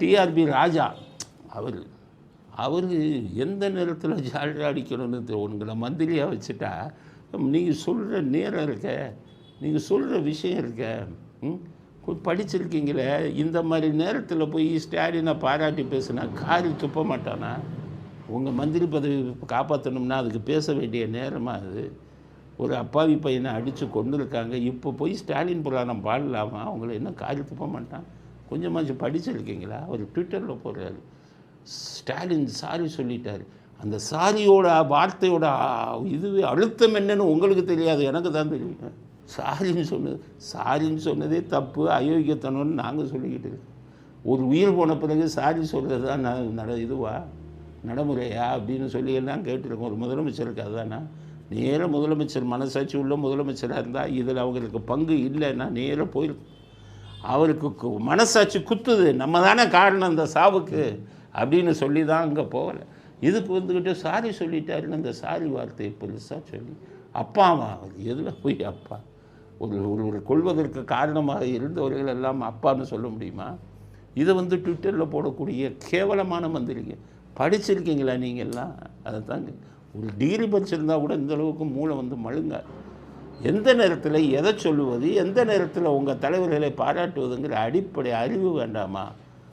TRP ராஜா அவர் அவர் எந்த நேரத்தில் jolly அடிக்கணும்னு உங்களை மந்திரியாக வச்சுட்டா நீங்கள் சொல்கிற நேரம் இருக்க, நீங்கள் சொல்கிற விஷயம் இருக்க, படிச்சிருக்கீங்களே, இந்த மாதிரி நேரத்தில் போய் ஸ்டாலினை பாராட்டி பேசுனா காரி துப்ப மாட்டானா? உங்கள் மந்திரி பதவி காப்பாற்றணும்னா அதுக்கு பேச வேண்டிய நேரமாக அது. ஒரு அப்பாவி பையனை அடித்து கொண்டு இருக்காங்க, இப்போ போய் ஸ்டாலின் புராணம் பாடலாமா? அவங்கள என்ன காரி துப்ப மாட்டான்? கொஞ்சமாச்சும் படிச்சிருக்கீங்களா? அவர் ட்விட்டரில் போடுறாரு, ஸ்டாலின் சாரி சொல்லிட்டார். அந்த சாரியோட வார்த்தையோட இதுவே அழுத்தம் என்னன்னு உங்களுக்கு தெரியாது, எனக்கு தான் தெரியும். சாரின்னு சொன்னதே தப்பு, அயோக்கியத்தனம்னு நாங்கள் சொல்லிக்கிட்டு இருக்கோம். ஒரு உயிர் போன பிறகு சாரி சொல்கிறது தான் இதுவா நடைமுறையா அப்படின்னு சொல்லி எல்லாம் கேட்டுருக்கோம். ஒரு முதலமைச்சருக்கு அதுதானா? நேராக முதலமைச்சர் மனசாட்சி உள்ள முதலமைச்சராக இருந்தால் இதில் அவங்களுக்கு பங்கு இல்லைன்னா நேராக போயிருக்கும். அவருக்கு மனசாட்சி குத்துது, நம்ம தானே காரணம் அந்த சாவுக்கு அப்படின்னு சொல்லி தான் அங்கே போகலை. இதுக்கு வந்துக்கிட்டு சாரி சொல்லிட்டாருன்னு அந்த சாரி வார்த்தையை பெருசாக சொல்லி அப்பாவா அவர் எதில் போய் அப்பா? ஒரு கொள்வதற்கு காரணமாக இருந்தவர்கள் எல்லாம் அப்பான்னு சொல்ல முடியுமா? இதை ட்விட்டரில் போடக்கூடிய கேவலமான மந்திரிங்க. படிச்சிருக்கீங்களா நீங்கள்லாம்? அதை தாங்க, ஒரு டிகிரி படிச்சிருந்தா கூட இந்த அளவுக்கு மூளை மழுங்க. எந்த நேரத்தில் எதை சொல்லுவது, எந்த நேரத்தில் உங்கள் தலைவர்களை பாராட்டுவதுங்கிற அடிப்படை அறிவு வேண்டாமா?